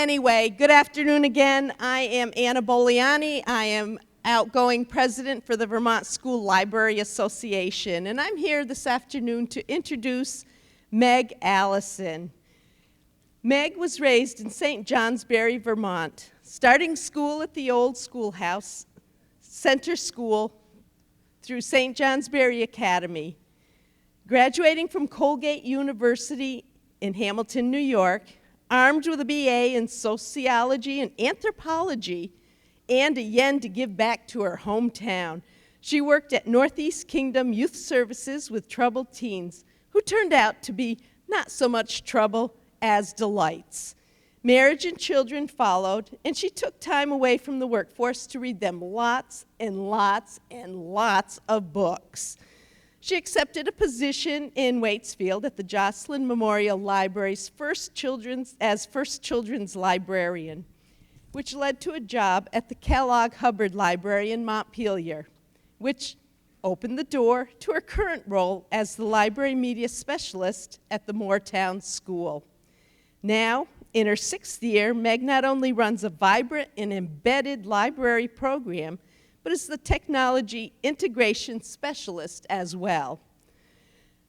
Anyway, good afternoon again. I am Anna Boliani. I am outgoing president for the Vermont School Library Association, and I'm here this afternoon to introduce Meg Allison. Meg was raised in St. Johnsbury, Vermont, starting school at the old schoolhouse, Center School, through St. Johnsbury Academy, graduating from Colgate University in Hamilton, New York, armed with a BA in sociology and anthropology, and a yen to give back to her hometown. She worked at Northeast Kingdom Youth Services with troubled teens, who turned out to be not so much trouble as delights. Marriage and children followed, and she took time away from the workforce to read them lots and lots and lots of books. She accepted a position in Waitsfield at the Joslin Memorial Library's first children's librarian, which led to a job at the Kellogg Hubbard Library in Montpelier, which opened the door to her current role as the library media specialist at the Moortown School. Now, in her 6th year, Meg not only runs a vibrant and embedded library program, but is the technology integration specialist as well.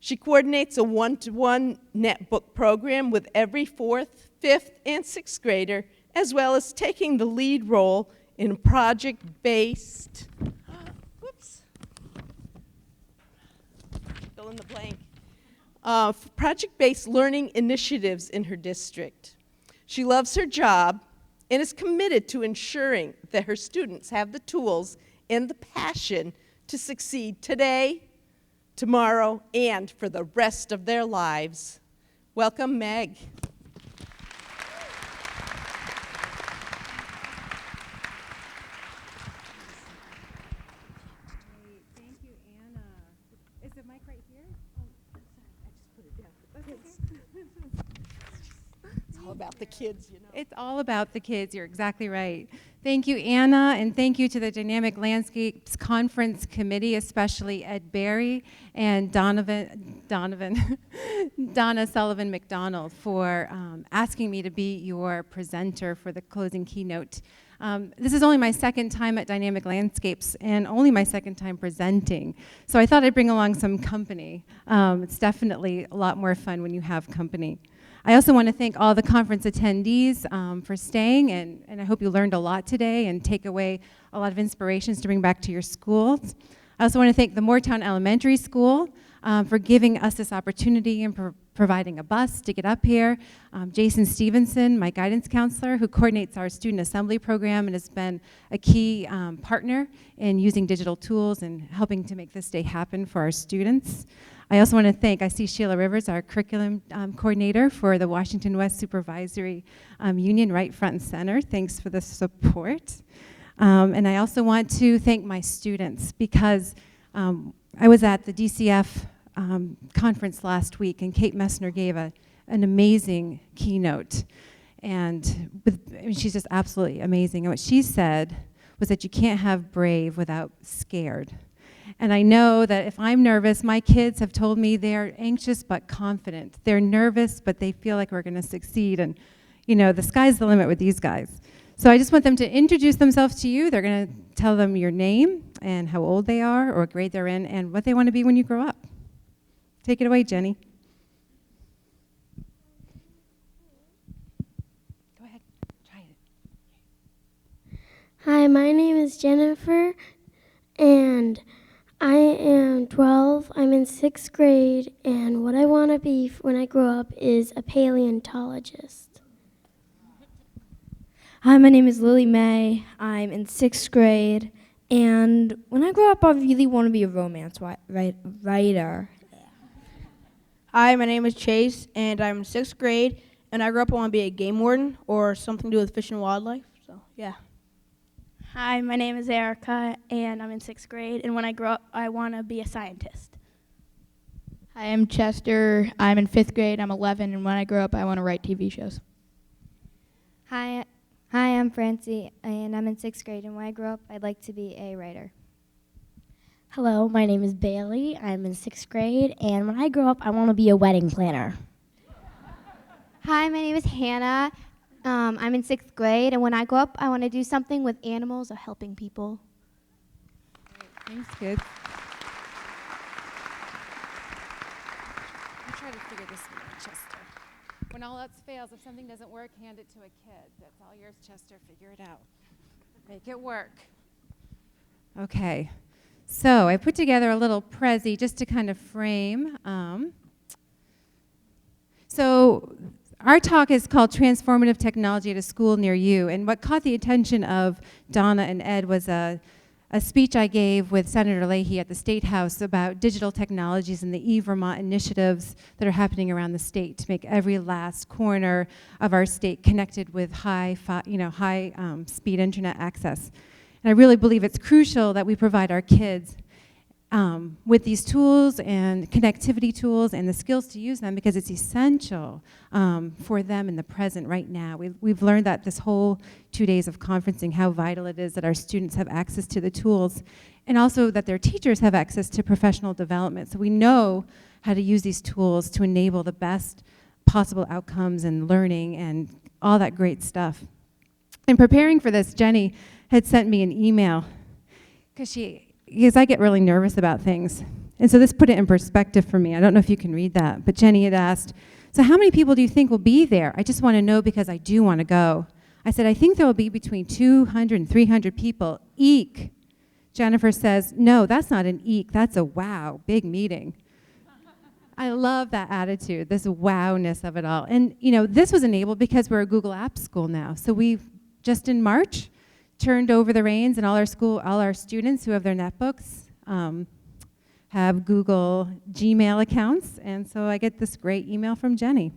She coordinates a one-to-one netbook program with every 4th, 5th, and 6th grader, as well as taking the lead role in project-based, fill in the blank, project-based learning initiatives in her district. She loves her job and is committed to ensuring that her students have the tools and the passion to succeed today, tomorrow, and for the rest of their lives. Welcome, Meg. Great. Thank you, Anna. Is the mic right here? Oh, I'm sorry. I just put it down. It's all about the kids, you know. It's all about the kids. You're exactly right. Thank you, Anna, and thank you to the Dynamic Landscapes Conference Committee, especially Ed Barry and Donna Sullivan McDonald for asking me to be your presenter for the closing keynote. This is only my 2nd time at Dynamic Landscapes and only my 2nd time presenting. So I thought I'd bring along some company. It's definitely a lot more fun when you have company. I also want to thank all the conference attendees for staying, and I hope you learned a lot today and take away a lot of inspirations to bring back to your schools. I also want to thank the Moortown Elementary School for giving us this opportunity and providing a bus to get up here. Jason Stevenson, my guidance counselor, who coordinates our student assembly program and has been a key partner in using digital tools and helping to make this day happen for our students. I also want to thank, I see Sheila Rivers, our curriculum coordinator for the Washington West Supervisory Union, right front and center. Thanks for the support. And I also want to thank my students because I was at the DCF conference last week, and Kate Messner gave an amazing keynote. And she's just absolutely amazing. And what she said was that you can't have brave without scared. And I know that if I'm nervous, my kids have told me they're anxious but confident. They're nervous, but they feel like we're going to succeed. And, you know, the sky's the limit with these guys. So I just want them to introduce themselves to you. They're going to tell them your name and how old they are or what grade they're in and what they want to be when you grow up. Take it away, Jenny. Go ahead. Try it. Hi, my name is Jennifer, and I am 12. I'm in 6th grade, and what I want to be when I grow up is a paleontologist. Hi, my name is Lily May. I'm in 6th grade, and when I grow up, I really want to be a romance writer. Hi, my name is Chase, and I'm in 6th grade, and I grew up, I want to be a game warden or something to do with fish and wildlife, so yeah. Hi, my name is Erica, and I'm in 6th grade, and when I grow up, I want to be a scientist. Hi, I'm Chester. I'm in 5th grade. I'm 11, and when I grow up, I want to write TV shows. Hi, I'm Francie, and I'm in 6th grade, and when I grow up, I'd like to be a writer. Hello, my name is Bailey. I'm in 6th grade, and when I grow up, I want to be a wedding planner. Hi, my name is Hannah. I'm in 6th grade, and when I grow up, I want to do something with animals or helping people. Thanks, kids. I'll try to figure this one out, Chester. When all else fails, if something doesn't work, hand it to a kid. That's all yours, Chester. Figure it out. Make it work. Okay. So I put together a little prezi just to kind of frame. So our talk is called Transformative Technology at a School Near You. And what caught the attention of Donna and Ed was a speech I gave with Senator Leahy at the State House about digital technologies and the eVermont initiatives that are happening around the state to make every last corner of our state connected with high speed internet access. And I really believe it's crucial that we provide our kids with these tools and connectivity tools and the skills to use them, because it's essential for them in the present right now. We've learned that this whole 2 days of conferencing, how vital it is that our students have access to the tools, and also that their teachers have access to professional development. So we know how to use these tools to enable the best possible outcomes and learning and all that great stuff. In preparing for this, Jenny had sent me an email because I get really nervous about things. And so this put it in perspective for me. I don't know if you can read that, but Jenny had asked, so how many people do you think will be there? I just want to know because I do want to go. I said, I think there will be between 200 and 300 people. Eek. Jennifer says, no, that's not an eek. That's a wow, big meeting. I love that attitude, this wowness of it all. And this was enabled because we're a Google Apps school now. So we've just in March turned over the reins, and all our students who have their netbooks have Google Gmail accounts, and so I get this great email from Jenny.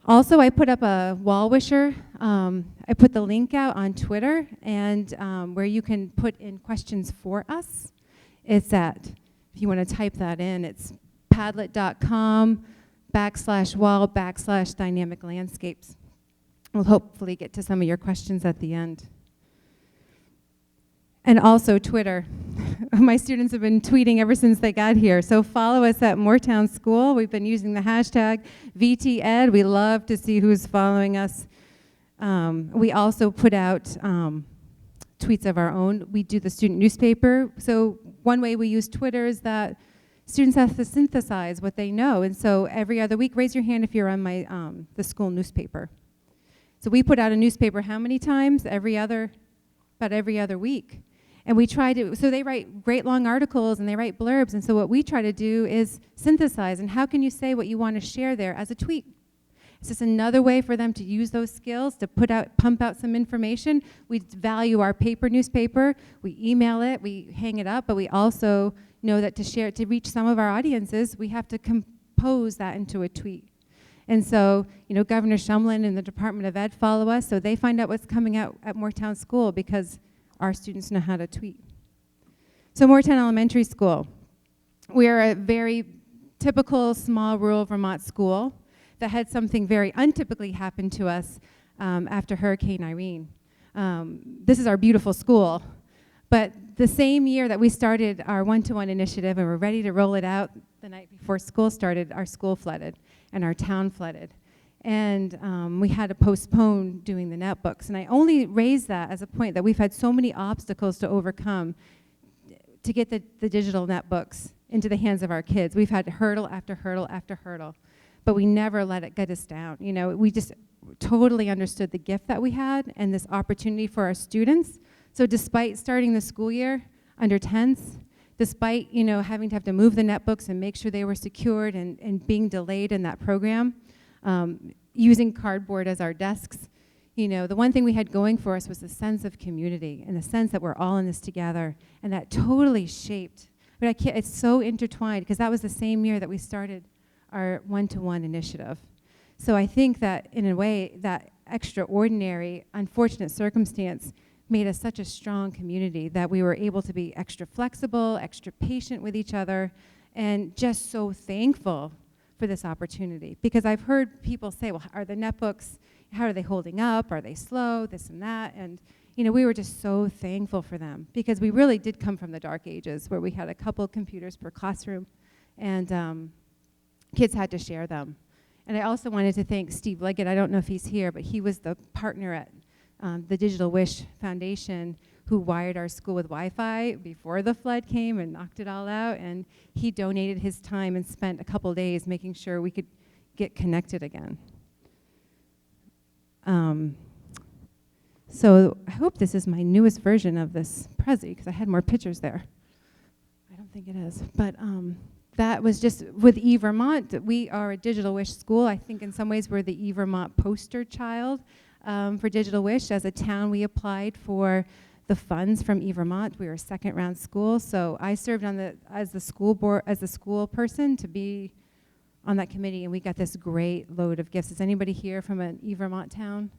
Also, I put up a wall wisher. I put the link out on Twitter, and where you can put in questions for us. It's if you want to type that in, it's padlet.com/wall/dynamic landscapes. We'll hopefully get to some of your questions at the end. And also Twitter. My students have been tweeting ever since they got here. So follow us at Morton School. We've been using the hashtag VTEd. We love to see who's following us. We also put out tweets of our own. We do the student newspaper. So one way we use Twitter is that students have to synthesize what they know. And so every other week, raise your hand if you're on the school newspaper. So we put out a newspaper how many times? About every other week. And we try to, so they write great long articles and they write blurbs, and so what we try to do is synthesize, and how can you say what you want to share there as a tweet? It's just another way for them to use those skills to pump out some information. We value our paper newspaper, we email it, we hang it up, but we also know that to share it, to reach some of our audiences, we have to compose that into a tweet. And so, Governor Shumlin and the Department of Ed follow us, so they find out what's coming out at Morton School because our students know how to tweet. So Morton Elementary School. We are a very typical small rural Vermont school that had something very untypically happen to us after Hurricane Irene. This is our beautiful school, but the same year that we started our one-to-one initiative and were ready to roll it out the night before school started, our school flooded and our town flooded. And we had to postpone doing the netbooks. And I only raise that as a point that we've had so many obstacles to overcome to get the digital netbooks into the hands of our kids. We've had hurdle after hurdle after hurdle, but we never let it get us down. We just totally understood the gift that we had and this opportunity for our students. So despite starting the school year under tense, despite having to have to move the netbooks and make sure they were secured and being delayed in that program, using cardboard as our desks, the one thing we had going for us was the sense of community and the sense that we're all in this together, and that totally shaped. But it's so intertwined because that was the same year that we started our one-to-one initiative. So I think that in a way that extraordinary, unfortunate circumstance made us such a strong community that we were able to be extra flexible, extra patient with each other, and just so thankful for this opportunity. Because I've heard people say, well, are the netbooks, how are they holding up? Are they slow? This and that. And we were just so thankful for them because we really did come from the dark ages where we had a couple computers per classroom and kids had to share them. And I also wanted to thank Steve Leggett. I don't know if he's here, but he was the partner at the Digital Wish Foundation who wired our school with Wi-Fi before the flood came and knocked it all out. And he donated his time and spent a couple days making sure we could get connected again. So I hope this is my newest version of this Prezi, because I had more pictures there. I don't think it is. But that was just with eVermont. We are a Digital Wish school. I think in some ways we're the eVermont poster child for Digital Wish. As a town, we applied for the funds from eVermont. We were a second round school. So I served on as the school board, as the school person to be on that committee, and we got this great load of gifts. Is anybody here from an eVermont town?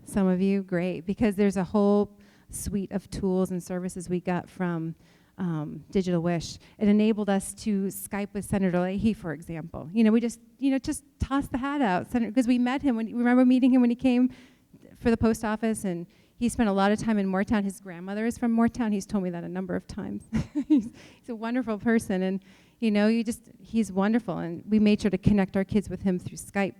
Some of you, great, because there's a whole suite of tools and services we got from Digital Wish. It enabled us to Skype with Senator Leahy, for example. We just tossed the hat out, because we met him. Remember meeting him when he came for the post office, and he spent a lot of time in Morton. His grandmother is from Morton. He's told me that a number of times. He's a wonderful person, and he's wonderful, and we made sure to connect our kids with him through Skype.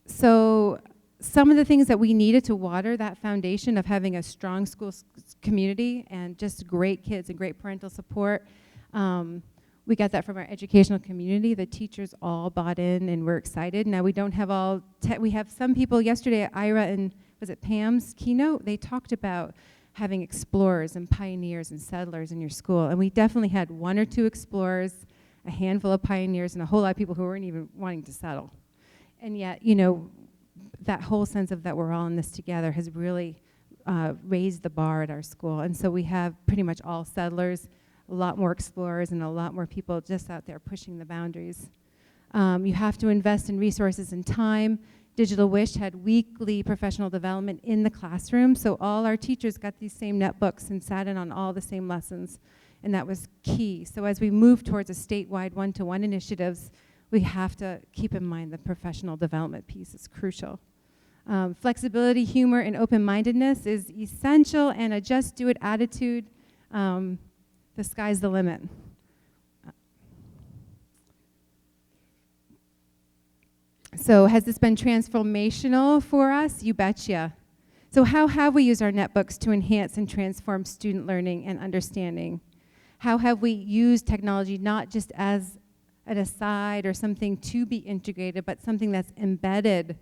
So some of the things that we needed to water that foundation of having a strong school community and just great kids and great parental support, we got that from our educational community. The teachers all bought in and were excited. Now we don't have we have some people yesterday at Ira and was it Pam's keynote? They talked about having explorers and pioneers and settlers in your school. And we definitely had one or two explorers, a handful of pioneers, and a whole lot of people who weren't even wanting to settle. And yet, that whole sense of that we're all in this together has really raised the bar at our school. And so we have pretty much all settlers, a lot more explorers, and a lot more people just out there pushing the boundaries. You have to invest in resources and time. Digital Wish had weekly professional development in the classroom, so all our teachers got these same netbooks and sat in on all the same lessons, and that was key. So as we move towards a statewide one-to-one initiatives, we have to keep in mind the professional development piece is crucial. Flexibility, humor, and open-mindedness is essential, and a just-do-it attitude, the sky's the limit. So has this been transformational for us? You betcha. So how have we used our netbooks to enhance and transform student learning and understanding? How have we used technology not just as an aside or something to be integrated, but something that's embedded?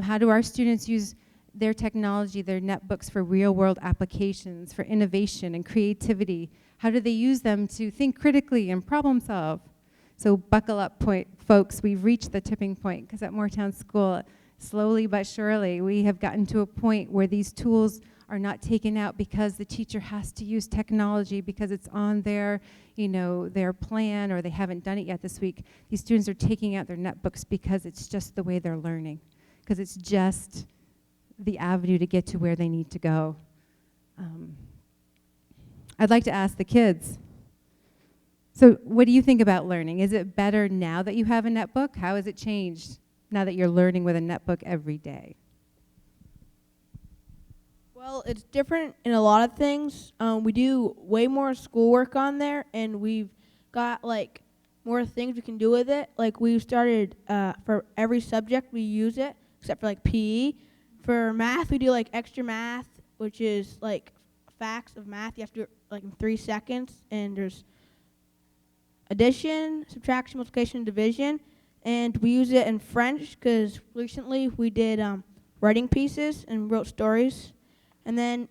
How do our students use their technology, their netbooks, for real-world applications, for innovation and creativity? How do they use them to think critically and problem solve? So buckle up, folks. We've reached the tipping point, because at Moortown School, slowly but surely, we have gotten to a point where these tools are not taken out because the teacher has to use technology because it's on their plan, or they haven't done it yet this week. These students are taking out their netbooks because it's just the way they're learning, because it's just the avenue to get to where they need to go. I'd like to ask the kids, so what do you think about learning? Is it better now that you have a netbook? How has it changed now that you're learning with a netbook every day? Well, it's different in a lot of things. We do way more schoolwork on there, and we've got more things we can do with it. We've started for every subject we use it, except for PE. For math, we do extra math, which is facts of math. You have to do it in 3 seconds, and there's addition, subtraction, multiplication, and division. And we use it in French because recently we did writing pieces and wrote stories. And then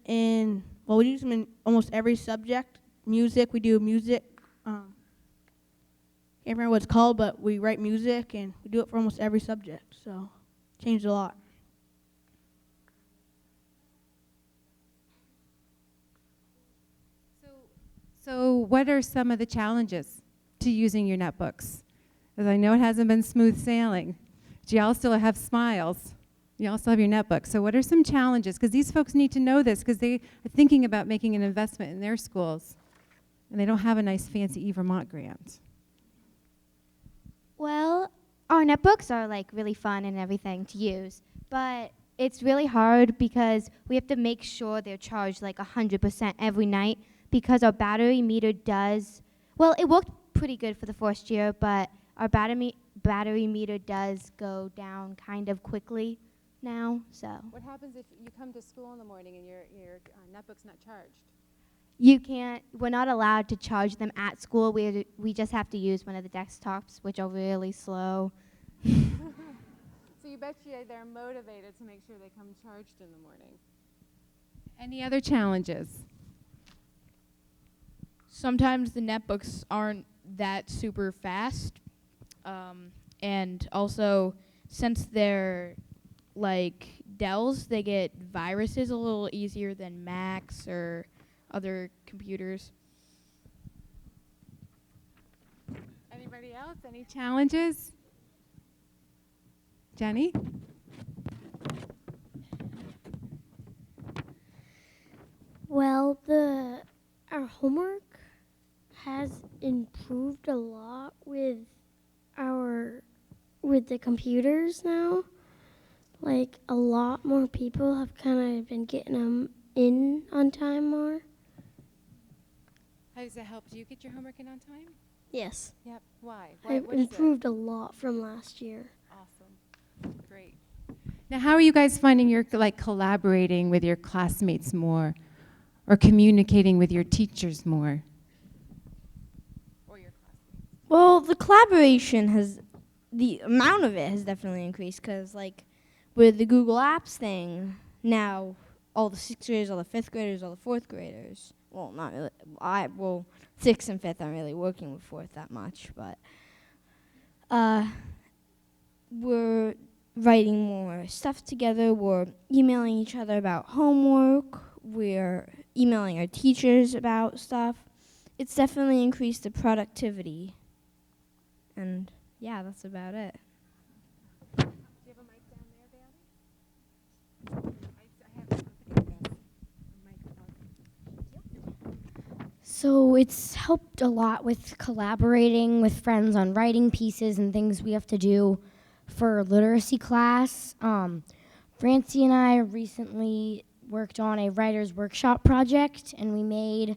we use them in almost every subject. Music, we do music. Can't remember what it's called, but we write music, and we do it for almost every subject. So, changed a lot. So what are some of the challenges to using your netbooks? Because I know it hasn't been smooth sailing. Do y'all still have smiles? You also have your netbook. So what are some challenges? Because these folks need to know this, because they are thinking about making an investment in their schools, and they don't have a nice fancy eVermont grant. Well, our netbooks are really fun and everything to use, but it's really hard because we have to make sure they're charged 100% every night, because our battery meter does, well, it worked pretty good for the first year, but our battery meter does go down kind of quickly now, so. What happens if you come to school in the morning and your netbook's not charged? We're not allowed to charge them at school. We just have to use one of the desktops, which are really slow. So you bet you they're motivated to make sure they come charged in the morning. Any other challenges? Sometimes the netbooks aren't that super fast. And also, since they're like Dells, they get viruses a little easier than Macs or other computers. Anybody else? Any challenges? Jenny? Well, our homework has improved a lot with the computers now. Like, a lot more people have kind of been getting them in on time more. How does it help? Do you get your homework in on time? Yes. Yep. Why? I've What is it? improved a lot from last year. Awesome. Great. Now, how are you guys finding your collaborating with your classmates more, or communicating with your teachers more? Or your classmates? Well, the collaboration the amount of it has definitely increased because, like, with the Google Apps thing, now all the 6th graders, all the 5th graders, all the 4th graders, well, not really, 6th and 5th aren't really working with 4th that much, but we're writing more stuff together, we're emailing each other about homework, we're emailing our teachers about stuff. It's definitely increased the productivity. And yeah, that's about it. Do you have a mic down there, Bailey? I have a microphone. So it's helped a lot with collaborating with friends on writing pieces and things we have to do for literacy class. Francie and I recently worked on a writer's workshop project, and we made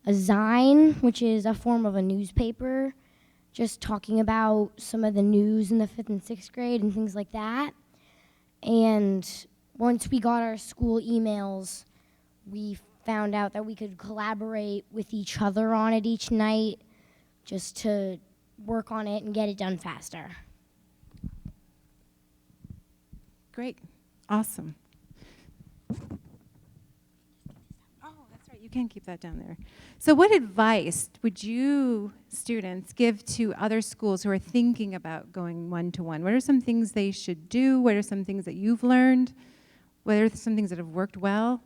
a zine, which is a form of a newspaper, just talking about some of the news in the 5th and 6th grade and things like that. And once we got our school emails, we found out that we could collaborate with each other on it each night just to work on it and get it done faster. Great. Awesome. Oh, that's right. You can keep that down there. So what advice would you students give to other schools who are thinking about going one-to-one? What are some things they should do? What are some things that you've learned? What are some things that have worked well?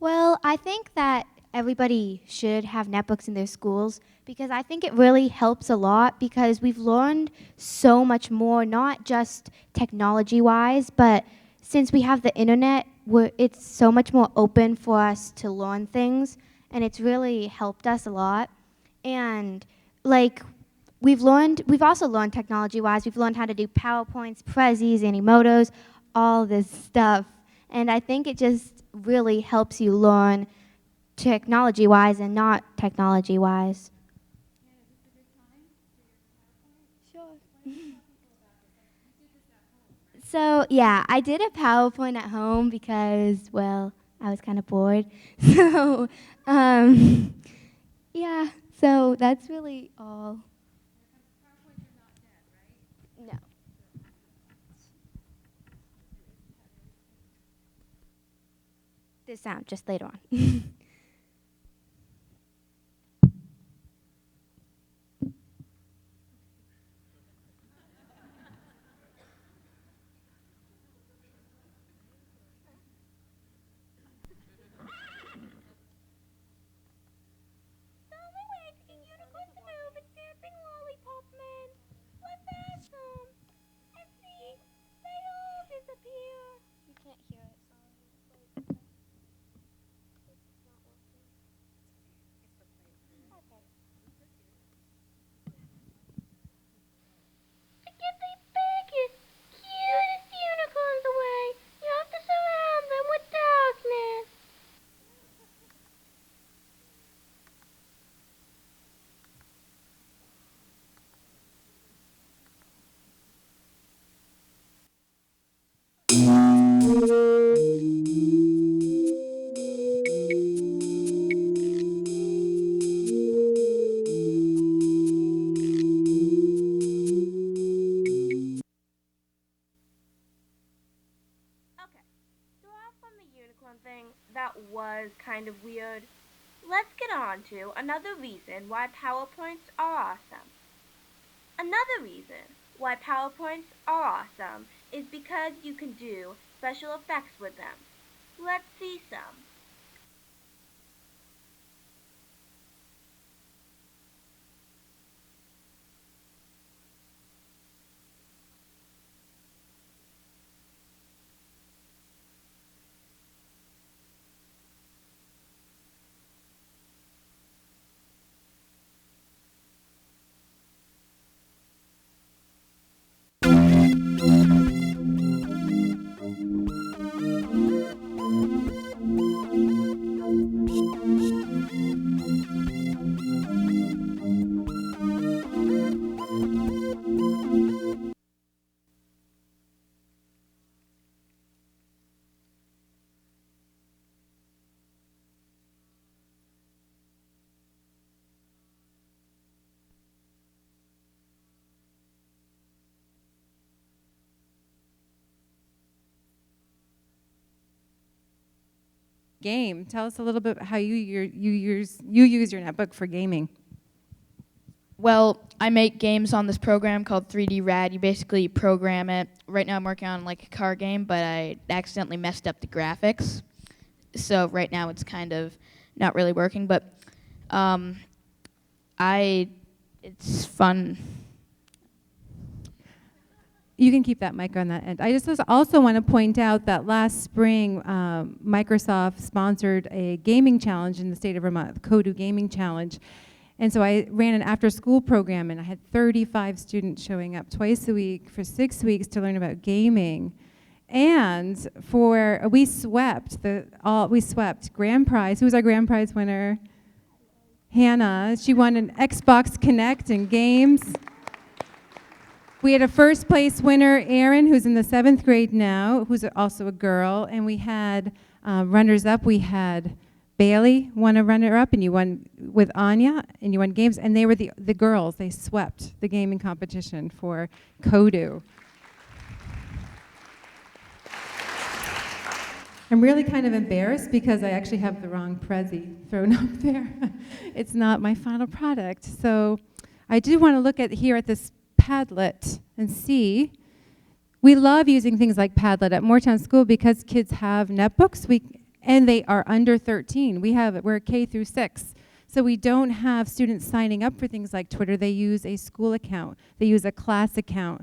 Well, I think that everybody should have netbooks in their schools because I think it really helps a lot because we've learned so much more, not just technology-wise, but since we have the internet, it's so much more open for us to learn things, and it's really helped us a lot. And like we've also learned technology-wise. We've learned how to do PowerPoints, Prezzies, Edmodos, all this stuff. And I think it just really helps you learn technology-wise and not technology-wise. So, yeah, I did a PowerPoint at home because, well, I was kind of bored. So, yeah, so that's really all. No. This sound just later on. on the unicorn thing, that was kind of weird. Let's get on to another reason why PowerPoints are awesome. Another reason why PowerPoints are awesome is because you can do special effects with them. Let's see some. Game. Tell us a little bit how you use your netbook for gaming. Well, I make games on this program called 3D Rad. You basically program it. Right now I'm working on like a car game, but I accidentally messed up the graphics. So right now it's kind of not really working, but it's fun. You can keep that mic on that end. I just also want to point out that last spring, Microsoft sponsored a gaming challenge in the state of Vermont, the Kodu Gaming Challenge. And so I ran an after-school program, and I had 35 students showing up twice a week for 6 weeks to learn about gaming. And we swept grand prize. Who was our grand prize winner? Hannah. She won an Xbox Connect and games. We had a first place winner, Erin, who's in the 7th grade now, who's also a girl. And we had runners up. We had Bailey won a runner up, and you won with Anya, and you won games. And they were the girls. They swept the gaming competition for Kodu. I'm really kind of embarrassed because I actually have the wrong Prezi thrown up there. It's not my final product. So I do want to look at this Padlet and see. We love using things like Padlet at Morton School because kids have netbooks and they are under 13. We're K through 6. So we don't have students signing up for things like Twitter. They use a school account. They use a class account.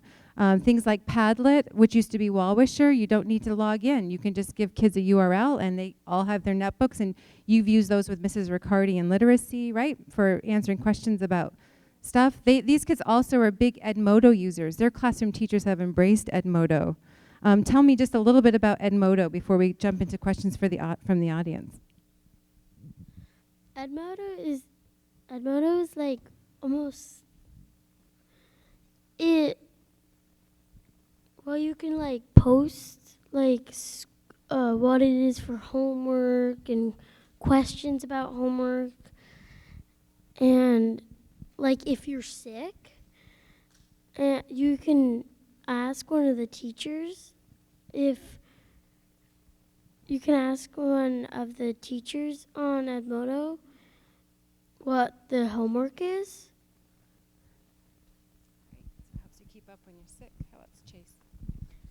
Things like Padlet, which used to be Wallwisher, you don't need to log in. You can just give kids a URL and they all have their netbooks, and you've used those with Mrs. Riccardi in literacy, right, for answering questions about stuff. These kids also are big Edmodo users. Their classroom teachers have embraced Edmodo. Tell me just a little bit about Edmodo before we jump into questions from the audience. Edmodo is like almost it. Well, you can like post like what it is for homework and questions about homework, and like if you're sick, you can ask one of the teachers if you can ask one of the teachers on Edmodo what the homework is. It helps you keep up when you're sick. How about Chase?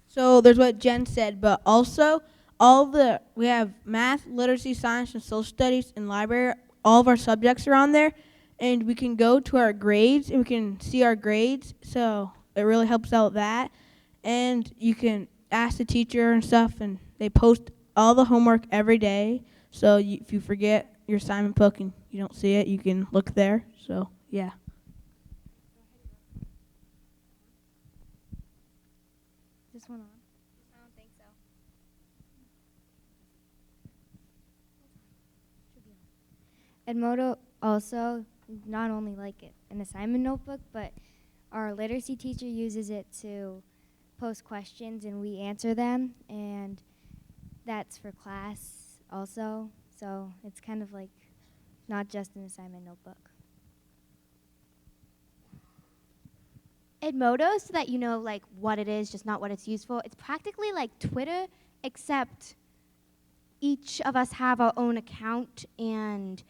So there's what Jen said, but also we have math, literacy, science, and social studies in library. All of our subjects are on there, and we can go to our grades and we can see our grades. So it really helps out that, and you can ask the teacher and stuff, and they post all the homework every day. So if you forget your assignment book and you don't see it, you can look there. So yeah. This one on? I don't think so. Edmodo also not only like an assignment notebook, but our literacy teacher uses it to post questions and we answer them, and that's for class also. So it's kind of like not just an assignment notebook. Edmodo, so that you know like what it is, just not what it's used for. It's practically like Twitter, except each of us have our own account, and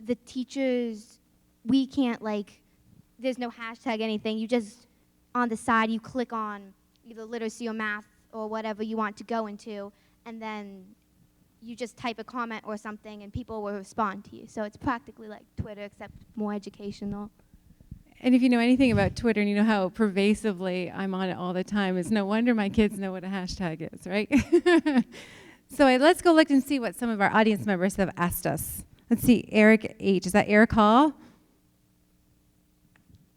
the teachers, we can't there's no hashtag anything. You just, on the side, you click on either literacy or math or whatever you want to go into, and then you just type a comment or something and people will respond to you. So it's practically like Twitter, except more educational. And if you know anything about Twitter and you know how pervasively I'm on it all the time, it's no wonder my kids know what a hashtag is, right? So let's go look and see what some of our audience members have asked us. Let's see, Eric H. Is that Eric Hall?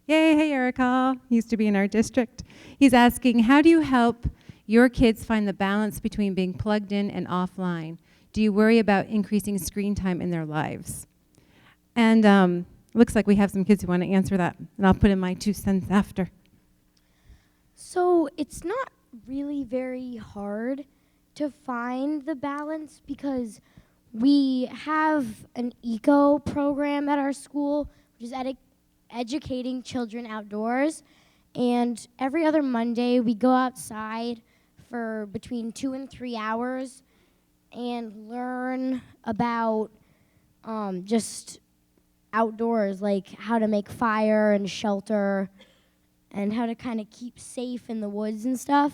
Yay, hey Eric Hall, used to be in our district. He's asking, how do you help your kids find the balance between being plugged in and offline? Do you worry about increasing screen time in their lives? And looks like we have some kids who want to answer that, and I'll put in my 2 cents after. So it's not really very hard to find the balance because we have an eco program at our school, which is educating children outdoors. And every other Monday, we go outside for between 2 and 3 hours and learn about just outdoors, like how to make fire and shelter and how to kind of keep safe in the woods and stuff.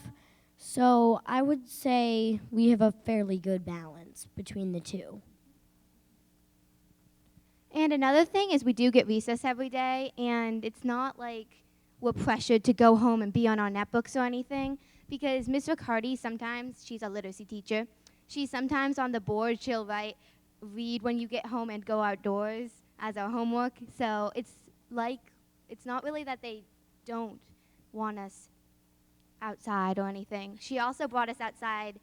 So I would say we have a fairly good balance between the two. And another thing is we do get recess every day, and it's not like we're pressured to go home and be on our netbooks or anything, because Ms. Riccardi sometimes, she's a literacy teacher, she's sometimes on the board, she'll read when you get home and go outdoors as our homework. So it's not really that they don't want us outside or anything. She also brought us outside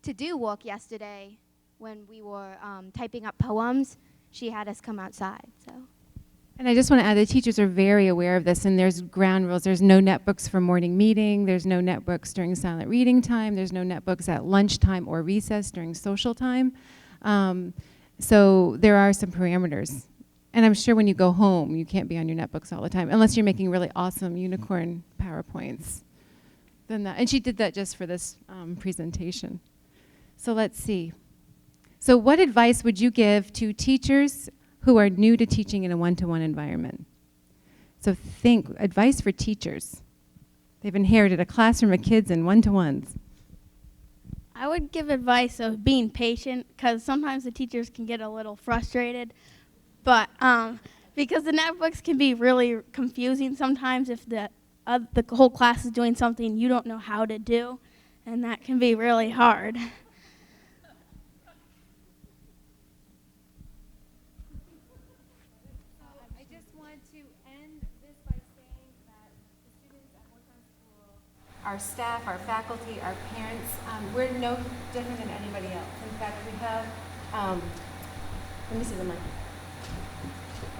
to do work yesterday when we were typing up poems. She had us come outside, so. And I just want to add, the teachers are very aware of this, and there's ground rules. There's no netbooks for morning meeting. There's no netbooks during silent reading time. There's no netbooks at lunchtime or recess during social time. So there are some parameters. And I'm sure when you go home, you can't be on your netbooks all the time, unless you're making really awesome unicorn PowerPoints. And she did that just for this presentation. So let's see. So what advice would you give to teachers who are new to teaching in a one-to-one environment? So think, advice for teachers. They've inherited a classroom of kids in one-to-ones. I would give advice of being patient, because sometimes the teachers can get a little frustrated. But because the netbooks can be really confusing sometimes if the whole class is doing something you don't know how to do, and that can be really hard. I just want to end this by saying that the students at Morton School, our staff, our faculty, our parents, we're no different than anybody else. In fact, we have, let me see the mic.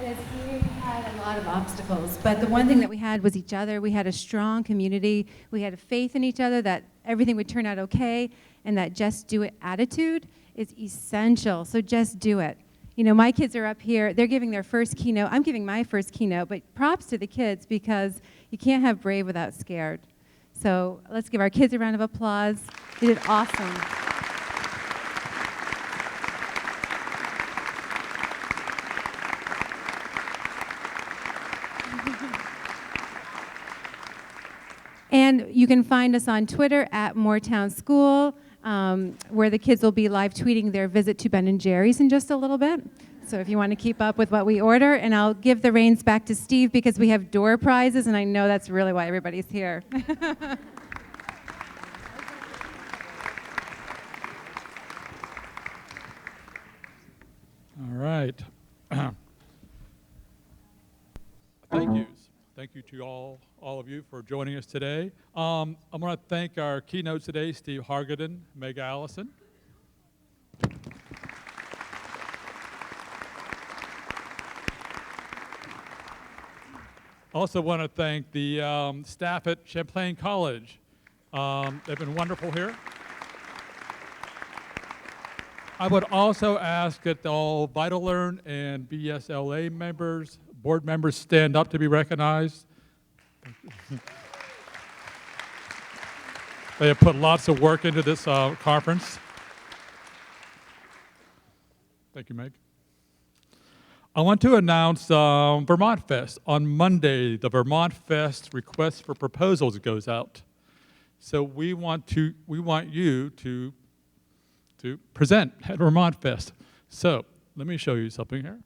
As here, we had a lot of obstacles, but the one thing that we had was each other. We had a strong community. We had a faith in each other that everything would turn out okay, and that just do it attitude is essential. So just do it. You know, my kids are up here. They're giving their first keynote. I'm giving my first keynote, but props to the kids, because you can't have brave without scared. So let's give our kids a round of applause. They did awesome. And you can find us on Twitter at Moortown School, where the kids will be live tweeting their visit to Ben & Jerry's in just a little bit. So if you want to keep up with what we order, and I'll give the reins back to Steve because we have door prizes, and I know that's really why everybody's here. All right. Thank you. Thank you to all of you for joining us today. I want to thank our keynotes today, Steve Hargaden, Meg Allison. Also want to thank the staff at Champlain College. They've been wonderful here. I would also ask that all VitalLearn and BSLA members, board members, stand up to be recognized. They have put lots of work into this conference. Thank you, Meg. I want to announce Vermont Fest. On Monday, the Vermont Fest request for proposals goes out. So we want you to present at Vermont Fest. So let me show you something here.